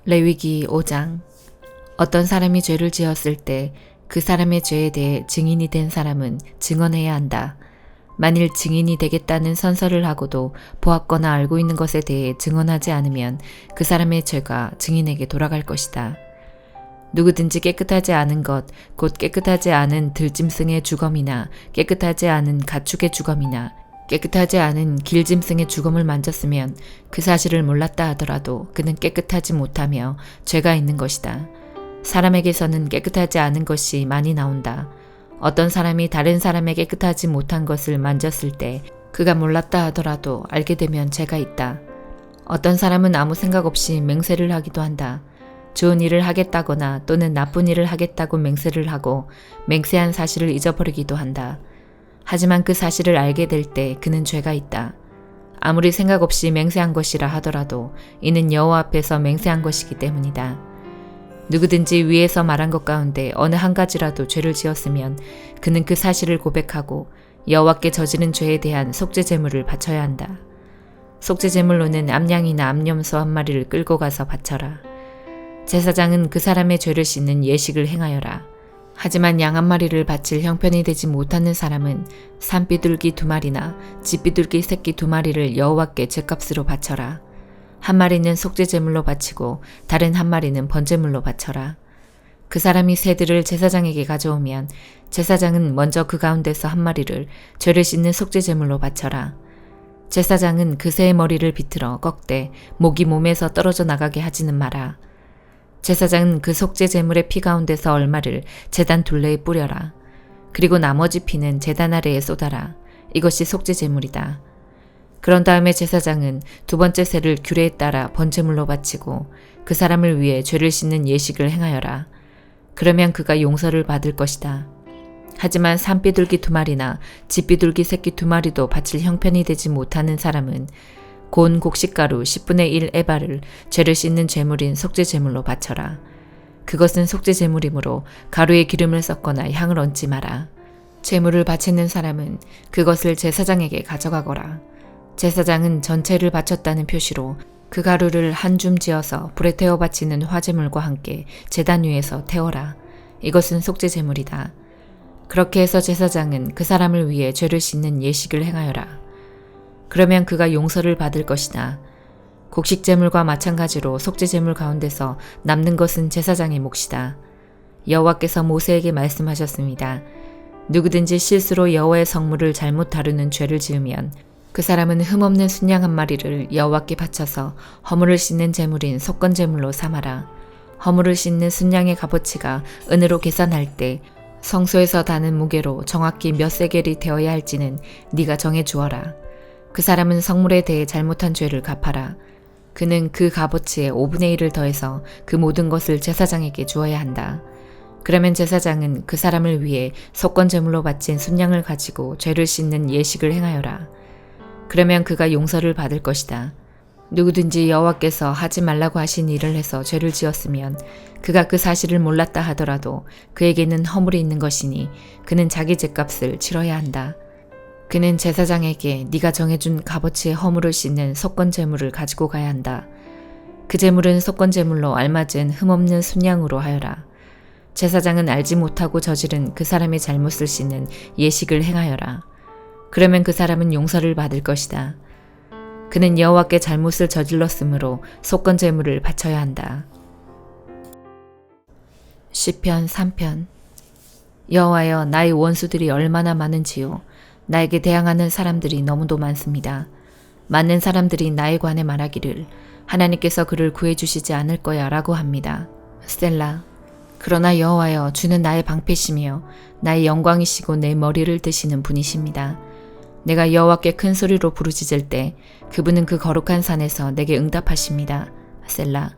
레위기 5장. 어떤 사람이 죄를 지었을 때 그 사람의 죄에 대해 증인이 된 사람은 증언해야 한다. 만일 증인이 되겠다는 선서를 하고도 보았거나 알고 있는 것에 대해 증언하지 않으면 그 사람의 죄가 증인에게 돌아갈 것이다. 누구든지 깨끗하지 않은 것, 곧 깨끗하지 않은 들짐승의 주검이나 깨끗하지 않은 가축의 주검이나 깨끗하지 않은 길짐승의 주검을 만졌으면 그 사실을 몰랐다 하더라도 그는 깨끗하지 못하며 죄가 있는 것이다. 사람에게서는 깨끗하지 않은 것이 많이 나온다. 어떤 사람이 다른 사람의 깨끗하지 못한 것을 만졌을 때 그가 몰랐다 하더라도 알게 되면 죄가 있다. 어떤 사람은 아무 생각 없이 맹세를 하기도 한다. 좋은 일을 하겠다거나 또는 나쁜 일을 하겠다고 맹세를 하고 맹세한 사실을 잊어버리기도 한다. 하지만 그 사실을 알게 될 때 그는 죄가 있다. 아무리 생각 없이 맹세한 것이라 하더라도 이는 여호와 앞에서 맹세한 것이기 때문이다. 누구든지 위에서 말한 것 가운데 어느 한 가지라도 죄를 지었으면 그는 그 사실을 고백하고 여호와께 저지른 죄에 대한 속죄 제물을 바쳐야 한다. 속죄 제물로는 암양이나 암염소 한 마리를 끌고 가서 바쳐라. 제사장은 그 사람의 죄를 씻는 예식을 행하여라. 하지만 양 한 마리를 바칠 형편이 되지 못하는 사람은 산비둘기 2마리나 집비둘기 새끼 2마리를 여호와께 죄값으로 바쳐라. 한 마리는 속죄 제물로 바치고 다른 한 마리는 번제물로 바쳐라. 그 사람이 새들을 제사장에게 가져오면 제사장은 먼저 그 가운데서 한 마리를 죄를 씻는 속죄 제물로 바쳐라. 제사장은 그 새의 머리를 비틀어 꺾되 목이 몸에서 떨어져 나가게 하지는 마라. 제사장은 그 속죄 제물의 피 가운데서 얼마를 제단 둘레에 뿌려라. 그리고 나머지 피는 제단 아래에 쏟아라. 이것이 속죄 제물이다. 그런 다음에 제사장은 두 번째 새를 규례에 따라 번제물로 바치고 그 사람을 위해 죄를 씻는 예식을 행하여라. 그러면 그가 용서를 받을 것이다. 하지만 산비둘기 2마리나 집비둘기 새끼 2마리도 바칠 형편이 되지 못하는 사람은 고운 곡식가루 10분의 1 에바를 죄를 씻는 제물인 속죄 제물로 바쳐라. 그것은 속죄 제물이므로 가루에 기름을 섞거나 향을 얹지 마라. 제물을 바치는 사람은 그것을 제사장에게 가져가거라. 제사장은 전체를 바쳤다는 표시로 그 가루를 한 줌 지어서 불에 태워 바치는 화제물과 함께 제단 위에서 태워라. 이것은 속죄 제물이다. 그렇게 해서 제사장은 그 사람을 위해 죄를 씻는 예식을 행하여라. 그러면 그가 용서를 받을 것이다. 곡식 제물과 마찬가지로 속죄 제물 가운데서 남는 것은 제사장의 몫이다. 여호와께서 모세에게 말씀하셨습니다. 누구든지 실수로 여호와의 성물을 잘못 다루는 죄를 지으면 그 사람은 흠없는 순양 한 마리를 여호와께 바쳐서 허물을 씻는 제물인 속건 제물로 삼아라. 허물을 씻는 순양의 값어치가 은으로 계산할 때 성소에서 다는 무게로 정확히 몇 세겔이 되어야 할지는 네가 정해 주어라. 그 사람은 성물에 대해 잘못한 죄를 갚아라. 그는 그 값어치의 5분의 1을 더해서 그 모든 것을 제사장에게 주어야 한다. 그러면 제사장은 그 사람을 위해 속건 제물로 바친 순양을 가지고 죄를 씻는 예식을 행하여라. 그러면 그가 용서를 받을 것이다. 누구든지 여호와께서 하지 말라고 하신 일을 해서 죄를 지었으면 그가 그 사실을 몰랐다 하더라도 그에게는 허물이 있는 것이니 그는 자기 죄값을 치러야 한다. 그는 제사장에게 네가 정해준 값어치의 허물을 씻는 속건 제물을 가지고 가야 한다. 그 제물은 속건 제물로 알맞은 흠없는 순양으로 하여라. 제사장은 알지 못하고 저지른 그 사람의 잘못을 씻는 예식을 행하여라. 그러면 그 사람은 용서를 받을 것이다. 그는 여호와께 잘못을 저질렀으므로 속건 제물을 바쳐야 한다. 시편 3편. 여호와여, 나의 원수들이 얼마나 많은지요. 나에게 대항하는 사람들이 너무도 많습니다. 많은 사람들이 나에 관해 말하기를 하나님께서 그를 구해주시지 않을 거야 라고 합니다. 셀라. 그러나 여호와여, 주는 나의 방패시며 나의 영광이시고 내 머리를 드시는 분이십니다. 내가 여호와께 큰 소리로 부르짖을 때 그분은 그 거룩한 산에서 내게 응답하십니다. 셀라.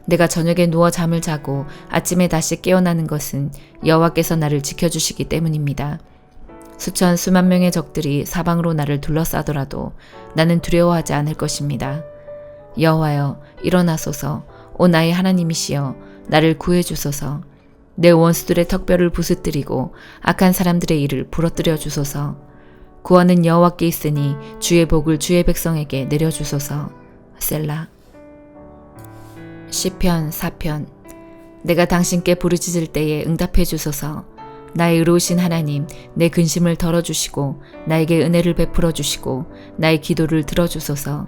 내가 저녁에 누워 잠을 자고 아침에 다시 깨어나는 것은 여호와께서 나를 지켜주시기 때문입니다. 수천 수만 명의 적들이 사방으로 나를 둘러싸더라도 나는 두려워하지 않을 것입니다. 여호와여, 일어나소서. 오 나의 하나님이시여, 나를 구해주소서. 내 원수들의 턱뼈를 부수뜨리고 악한 사람들의 일을 부러뜨려 주소서. 구원은 여호와께 있으니 주의 복을 주의 백성에게 내려주소서. 셀라. 시편 4편. 내가 당신께 부르짖을 때에 응답해 주소서. 나의 의로우신 하나님, 내 근심을 덜어주시고 나에게 은혜를 베풀어 주시고 나의 기도를 들어주소서.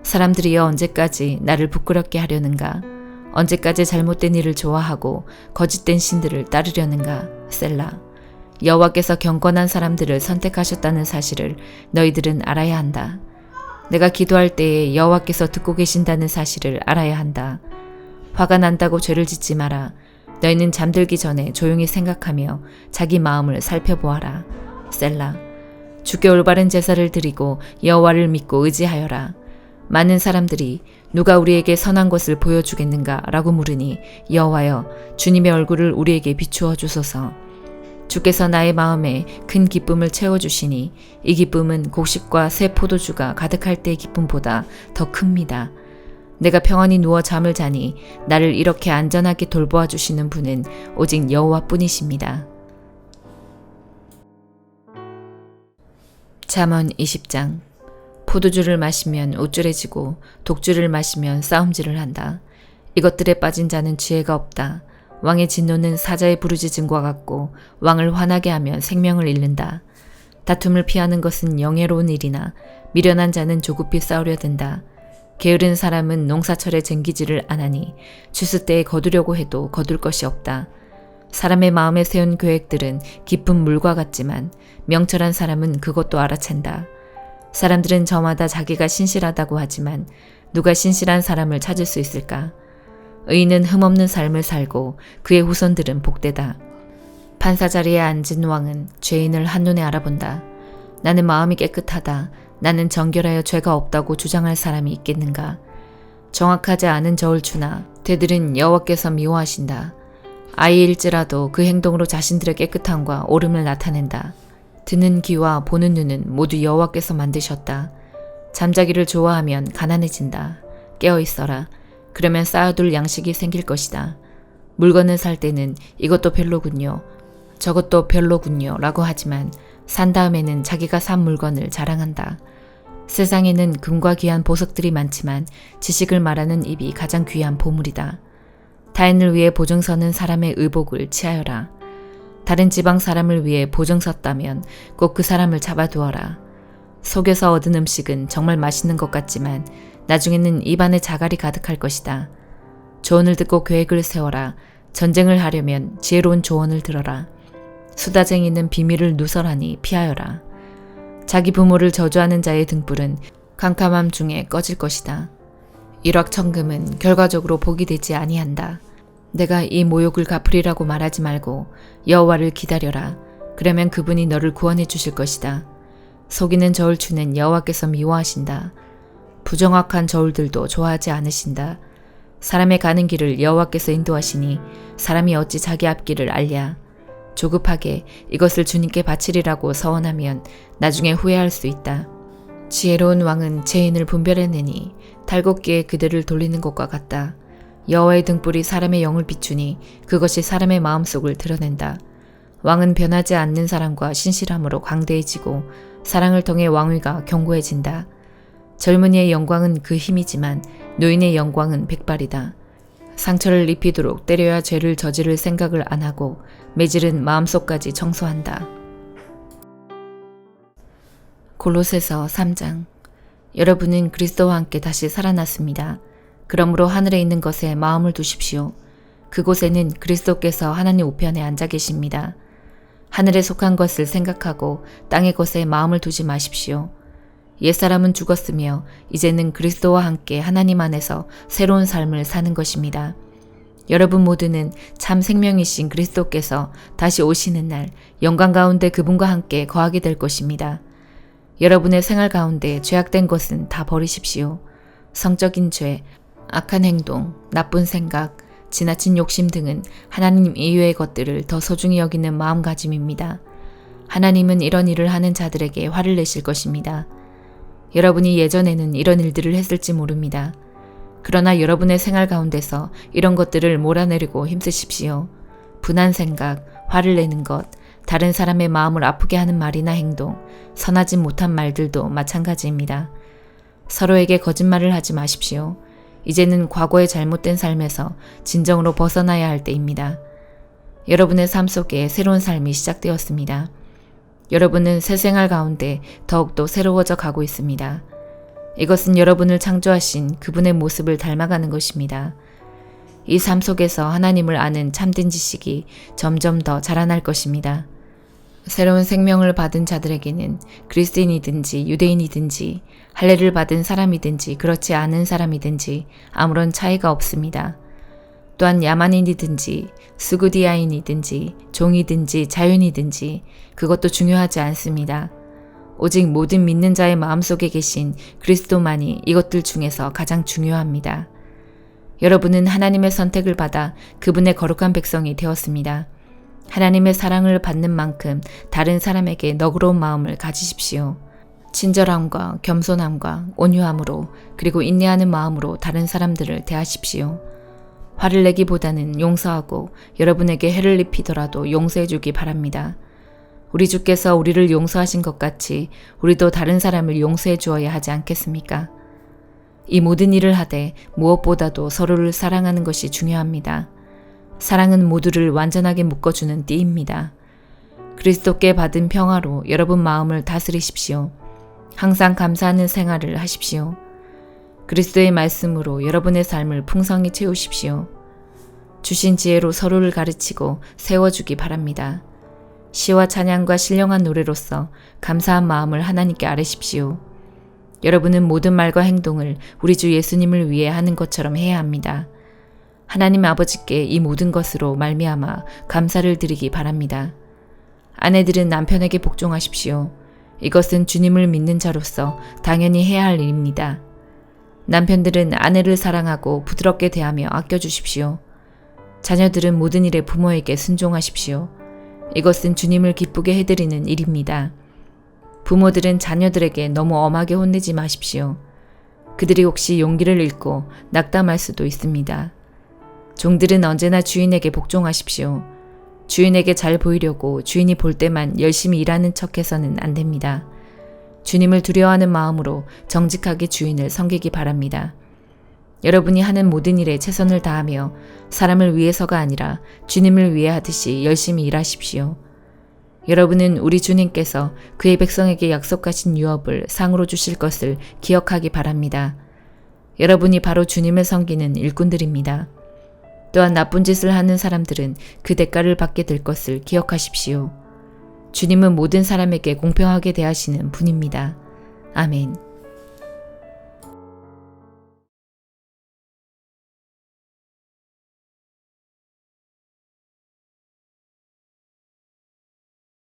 사람들이여 언제까지 나를 부끄럽게 하려는가? 언제까지 잘못된 일을 좋아하고 거짓된 신들을 따르려는가? 셀라. 여호와께서 경건한 사람들을 선택하셨다는 사실을 너희들은 알아야 한다. 내가 기도할 때에 여호와께서 듣고 계신다는 사실을 알아야 한다. 화가 난다고 죄를 짓지 마라. 너희는 잠들기 전에 조용히 생각하며 자기 마음을 살펴보아라. 셀라. 주께 올바른 제사를 드리고 여호와를 믿고 의지하여라. 많은 사람들이 누가 우리에게 선한 것을 보여주겠는가 라고 물으니 여호와여 주님의 얼굴을 우리에게 비추어 주소서. 주께서 나의 마음에 큰 기쁨을 채워주시니 이 기쁨은 곡식과 새 포도주가 가득할 때의 기쁨보다 더 큽니다. 내가 평안히 누워 잠을 자니 나를 이렇게 안전하게 돌보아 주시는 분은 오직 여호와뿐이십니다. 잠언 20장. 포도주를 마시면 우쭐해지고 독주를 마시면 싸움질을 한다. 이것들에 빠진 자는 지혜가 없다. 왕의 진노는 사자의 부르짖음과 같고 왕을 화나게 하면 생명을 잃는다. 다툼을 피하는 것은 영예로운 일이나 미련한 자는 조급히 싸우려 든다. 게으른 사람은 농사철에 쟁기질을 안 하니 추수 때에 거두려고 해도 거둘 것이 없다. 사람의 마음에 세운 계획들은 깊은 물과 같지만 명철한 사람은 그것도 알아챈다. 사람들은 저마다 자기가 신실하다고 하지만 누가 신실한 사람을 찾을 수 있을까? 의인은 흠없는 삶을 살고 그의 후손들은 복되다. 판사 자리에 앉은 왕은 죄인을 한눈에 알아본다. 나는 마음이 깨끗하다. 나는 정결하여 죄가 없다고 주장할 사람이 있겠는가? 정확하지 않은 저울추나 되들은 여호와께서 미워하신다. 아이일지라도 그 행동으로 자신들의 깨끗함과 옳음을 나타낸다. 듣는 귀와 보는 눈은 모두 여호와께서 만드셨다. 잠자기를 좋아하면 가난해진다. 깨어 있어라. 그러면 쌓아둘 양식이 생길 것이다. 물건을 살 때는 이것도 별로군요. 저것도 별로군요 라고 하지만 산 다음에는 자기가 산 물건을 자랑한다. 세상에는 금과 귀한 보석들이 많지만 지식을 말하는 입이 가장 귀한 보물이다. 타인을 위해 보증 서는 사람의 의복을 취하여라. 다른 지방 사람을 위해 보증 섰다면 꼭 그 사람을 잡아두어라. 속에서 얻은 음식은 정말 맛있는 것 같지만 나중에는 입안에 자갈이 가득할 것이다. 조언을 듣고 계획을 세워라. 전쟁을 하려면 지혜로운 조언을 들어라. 수다쟁이는 비밀을 누설하니 피하여라. 자기 부모를 저주하는 자의 등불은 캄캄함 중에 꺼질 것이다. 일확천금은 결과적으로 복이 되지 아니한다. 내가 이 모욕을 갚으리라고 말하지 말고 여호와를 기다려라. 그러면 그분이 너를 구원해 주실 것이다. 속이는 저울추는 여호와께서 미워하신다. 부정확한 저울들도 좋아하지 않으신다. 사람의 가는 길을 여호와께서 인도하시니 사람이 어찌 자기 앞길을 알랴. 조급하게 이것을 주님께 바치리라고 서원하면 나중에 후회할 수 있다. 지혜로운 왕은 죄인을 분별해내니 탈곡기에 그들을 돌리는 것과 같다. 여호와의 등불이 사람의 영을 비추니 그것이 사람의 마음속을 드러낸다. 왕은 변하지 않는 사람과 신실함으로 광대해지고 사랑을 통해 왕위가 견고해진다. 젊은이의 영광은 그 힘이지만 노인의 영광은 백발이다. 상처를 입히도록 때려야 죄를 저지를 생각을 안 하고 매질은 마음속까지 청소한다. 골로새서 3장. 여러분은 그리스도와 함께 다시 살아났습니다. 그러므로 하늘에 있는 것에 마음을 두십시오. 그곳에는 그리스도께서 하나님 우편에 앉아 계십니다. 하늘에 속한 것을 생각하고 땅의 것에 마음을 두지 마십시오. 옛사람은 죽었으며 이제는 그리스도와 함께 하나님 안에서 새로운 삶을 사는 것입니다. 여러분 모두는 참 생명이신 그리스도께서 다시 오시는 날 영광 가운데 그분과 함께 거하게 될 것입니다. 여러분의 생활 가운데 죄악된 것은 다 버리십시오. 성적인 죄, 악한 행동, 나쁜 생각, 지나친 욕심 등은 하나님 이외의 것들을 더 소중히 여기는 마음가짐입니다. 하나님은 이런 일을 하는 자들에게 화를 내실 것입니다. 여러분이 예전에는 이런 일들을 했을지 모릅니다. 그러나 여러분의 생활 가운데서 이런 것들을 몰아내려고 힘쓰십시오. 분한 생각, 화를 내는 것, 다른 사람의 마음을 아프게 하는 말이나 행동, 선하지 못한 말들도 마찬가지입니다. 서로에게 거짓말을 하지 마십시오. 이제는 과거의 잘못된 삶에서 진정으로 벗어나야 할 때입니다. 여러분의 삶 속에 새로운 삶이 시작되었습니다. 여러분은 새 생활 가운데 더욱더 새로워져 가고 있습니다. 이것은 여러분을 창조하신 그분의 모습을 닮아가는 것입니다. 이 삶 속에서 하나님을 아는 참된 지식이 점점 더 자라날 것입니다. 새로운 생명을 받은 자들에게는 그리스도인이든지 유대인이든지 할례를 받은 사람이든지 그렇지 않은 사람이든지 아무런 차이가 없습니다. 또한 야만인이든지 스구디아인이든지 종이든지 자윤이든지 그것도 중요하지 않습니다. 오직 모든 믿는 자의 마음속에 계신 그리스도만이 이것들 중에서 가장 중요합니다. 여러분은 하나님의 선택을 받아 그분의 거룩한 백성이 되었습니다. 하나님의 사랑을 받는 만큼 다른 사람에게 너그러운 마음을 가지십시오. 친절함과 겸손함과 온유함으로 그리고 인내하는 마음으로 다른 사람들을 대하십시오. 화를 내기보다는 용서하고 여러분에게 해를 입히더라도 용서해 주기 바랍니다. 우리 주께서 우리를 용서하신 것 같이 우리도 다른 사람을 용서해 주어야 하지 않겠습니까? 이 모든 일을 하되 무엇보다도 서로를 사랑하는 것이 중요합니다. 사랑은 모두를 완전하게 묶어주는 띠입니다. 그리스도께 받은 평화로 여러분 마음을 다스리십시오. 항상 감사하는 생활을 하십시오. 그리스도의 말씀으로 여러분의 삶을 풍성히 채우십시오. 주신 지혜로 서로를 가르치고 세워주기 바랍니다. 시와 찬양과 신령한 노래로서 감사한 마음을 하나님께 아뢰십시오. 여러분은 모든 말과 행동을 우리 주 예수님을 위해 하는 것처럼 해야 합니다. 하나님 아버지께 이 모든 것으로 말미암아 감사를 드리기 바랍니다. 아내들은 남편에게 복종하십시오. 이것은 주님을 믿는 자로서 당연히 해야 할 일입니다. 남편들은 아내를 사랑하고 부드럽게 대하며 아껴주십시오. 자녀들은 모든 일에 부모에게 순종하십시오. 이것은 주님을 기쁘게 해드리는 일입니다. 부모들은 자녀들에게 너무 엄하게 혼내지 마십시오. 그들이 혹시 용기를 잃고 낙담할 수도 있습니다. 종들은 언제나 주인에게 복종하십시오. 주인에게 잘 보이려고 주인이 볼 때만 열심히 일하는 척해서는 안 됩니다. 주님을 두려워하는 마음으로 정직하게 주인을 섬기기 바랍니다. 여러분이 하는 모든 일에 최선을 다하며 사람을 위해서가 아니라 주님을 위해 하듯이 열심히 일하십시오. 여러분은 우리 주님께서 그의 백성에게 약속하신 유업을 상으로 주실 것을 기억하기 바랍니다. 여러분이 바로 주님을 섬기는 일꾼들입니다. 또한 나쁜 짓을 하는 사람들은 그 대가를 받게 될 것을 기억하십시오. 주님은 모든 사람에게 공평하게 대하시는 분입니다. 아멘.